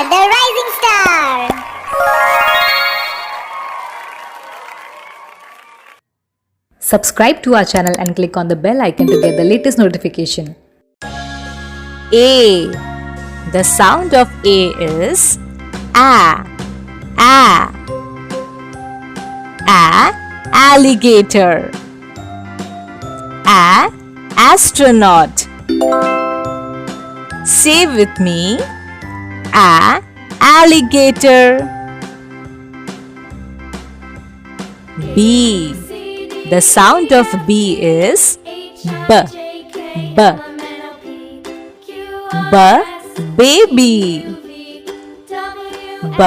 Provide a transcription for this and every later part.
are the rising star. Subscribe to our channel and click on the bell icon to get the latest notification. A. The sound of A is A. A. A. Alligator. A. Astronaut. Say with me. A. Alligator. B. The sound of B is B. B. B. Baby. B.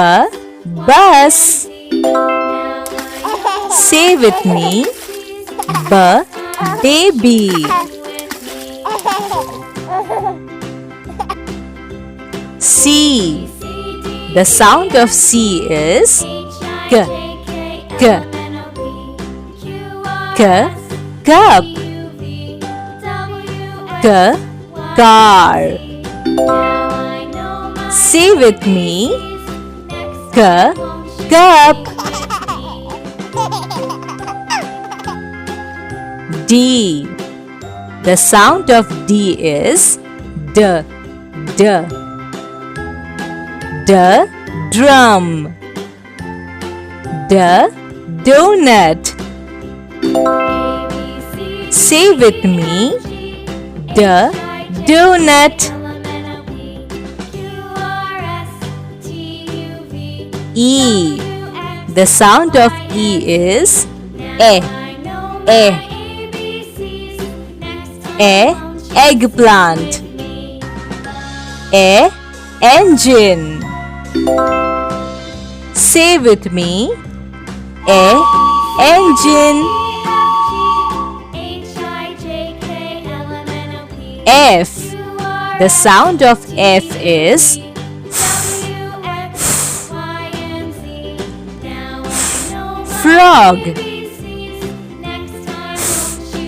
Bus. Say with me. B. Baby. C. The sound of C is K. K. K. Cup. K. Car. Say with me. K. Cup. D. The sound of D is D. D. D. Drum. D. Donut. Say with me. D. Donut. E. The sound of E is E. E. E. Eggplant. E. Engine. Say with me. E. Engine. F. The sound of F is frog.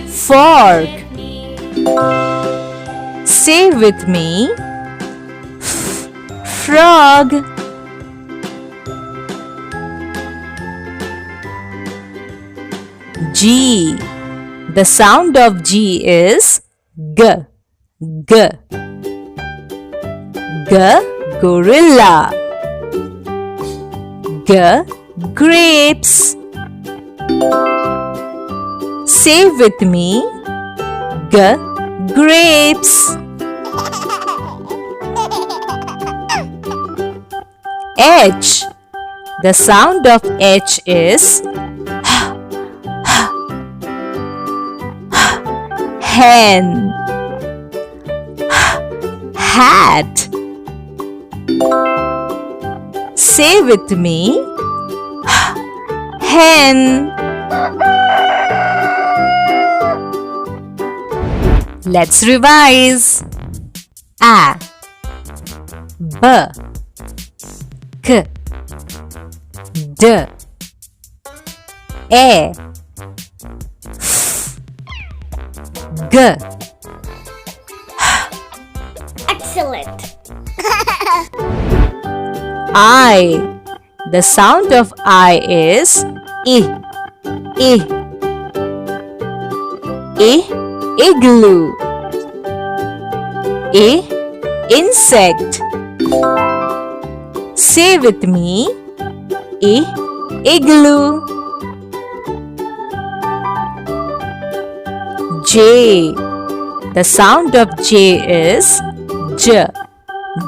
Fork. Say with me. Frog. G. The sound of G is G. G. G. Gorilla. G. Grapes. Say with me. G. Grapes. H. The sound of H is hen. Hat. Say with me. Hen. Let's revise. A. B. K. D. E. F. G. Excellent. I. The sound of I is I. I. I. Igloo. I. Insect. Say with me. I. Igloo. J. The sound of J is J.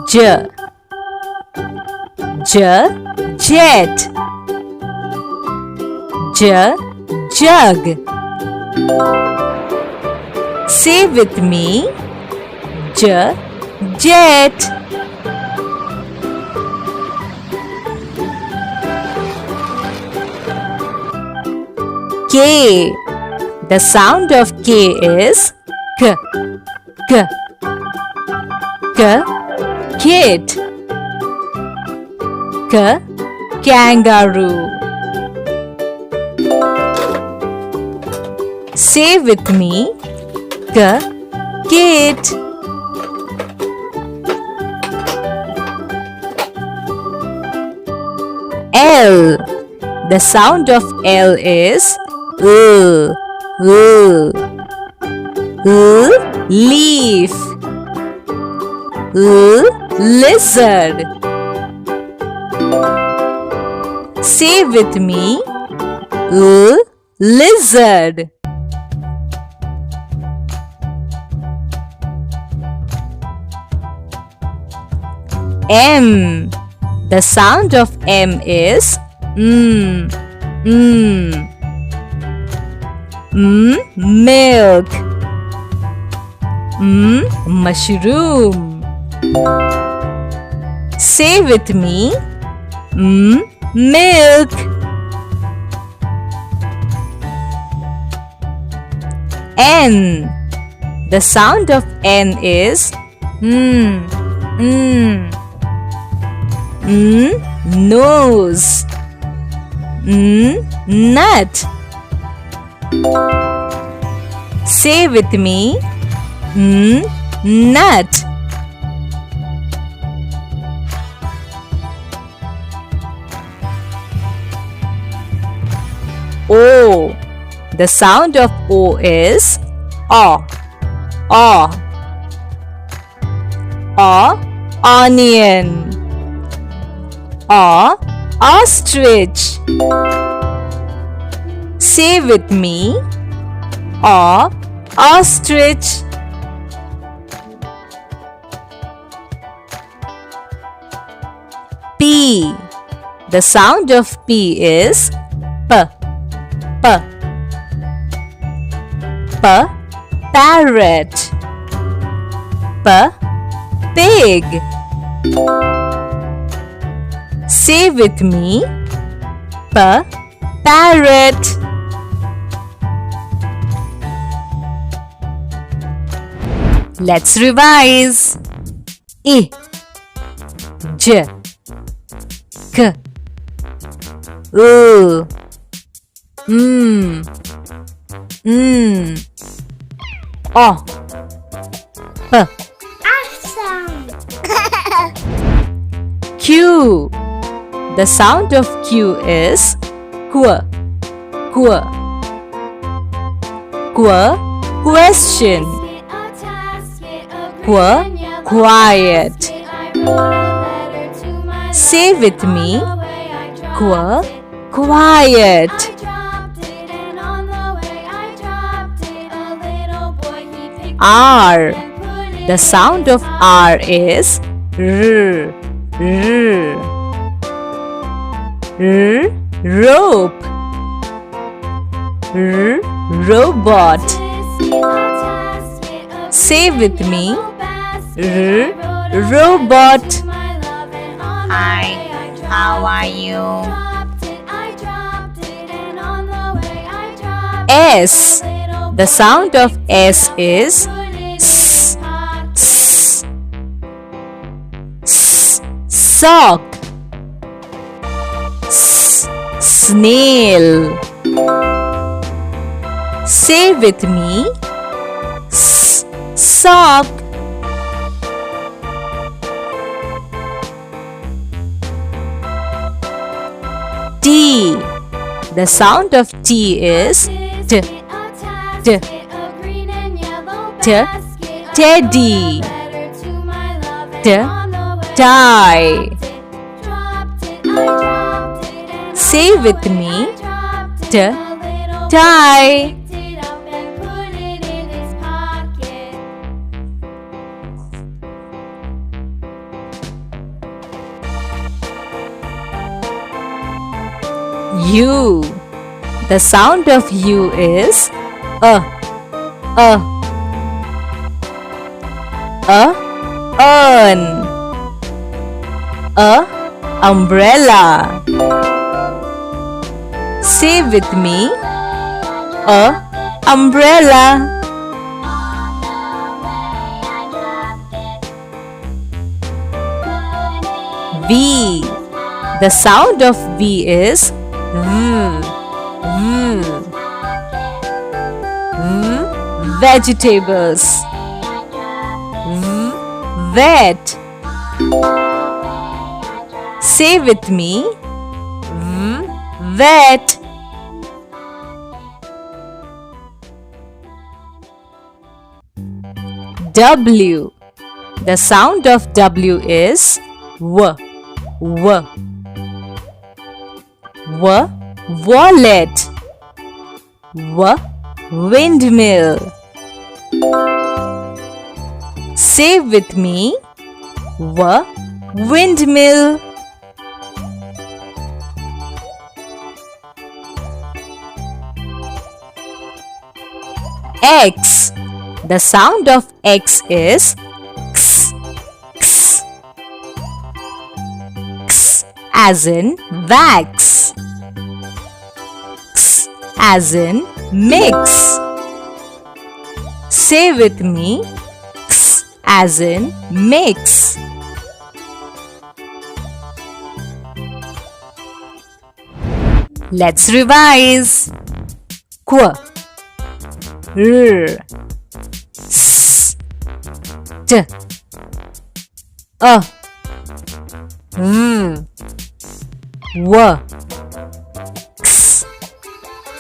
J. J. Jet. J. Jug. Say with me. J. Jet. K. The sound of K is K. K. K. Kit. K. Kangaroo. Say with me. K. Kit. L. The sound of L is L. L. L. Leaf. L. Lizard. Say with me. L. Lizard. M. The sound of M is milk. Mushroom. Say with me. Milk. N. The sound of N is nose. Nut. Say with me. Nut. O. The sound of O is O. O. O. Onion. O. Ostrich. Say with me. O. Ostrich. P. The sound of P is P. P. P. Parrot. P. Pig. Say with me. P. Parrot. Let's revise. I. J. K. O. O. P. Awesome. Q. The sound of Q is Q. Q. Q. Question. Q. Quiet. Say with me. Q. Quiet. R. The sound of R is R. R. R. Rope. R. Robot. Say with me. R. Robot. Hi, how are you? S. The sound of S is S. S. S. Sock. S. Snail. Say with me. S. Sock. T. The sound of T is T. T. T. Teddy. T. Tie. Say with me. T. Tie. U. The sound of U is urn. Umbrella. Say with me. Umbrella. V. The sound of V is vegetables. Vet. Say with me. wet. W. The sound of W is W. W. W. Wallet. W. Windmill. Say with me. W. Windmill. X. The sound of X is X. X. X as in wax. X as in mix. Say with me. X as in mix. Let's revise. Qu. R. S. T. A. V. W. X.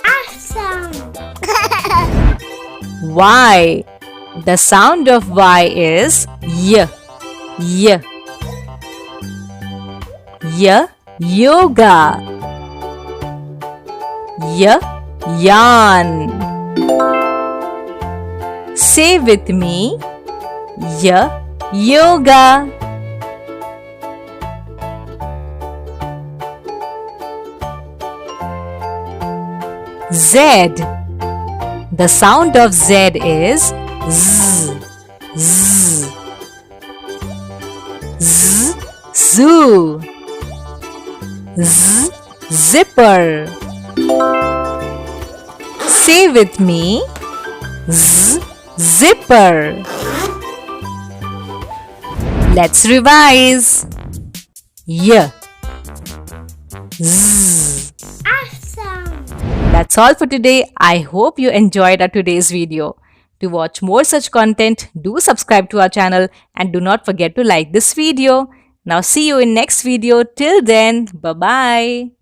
Awesome. Y. The sound of Y is Y. Y. Y. Yoga. Y. Yarn. Say with me. Y. Yoga. Z. The sound of Z is Z. Z. Z. Zoo. Z. Zipper. Say with me. Z. Zipper. Let's revise. Y. Z. Awesome. That's all for today. I hope you enjoyed our today's video. To watch more such content, do subscribe to our channel and do not forget to like this video. Now see you in next video. Till then, bye-bye.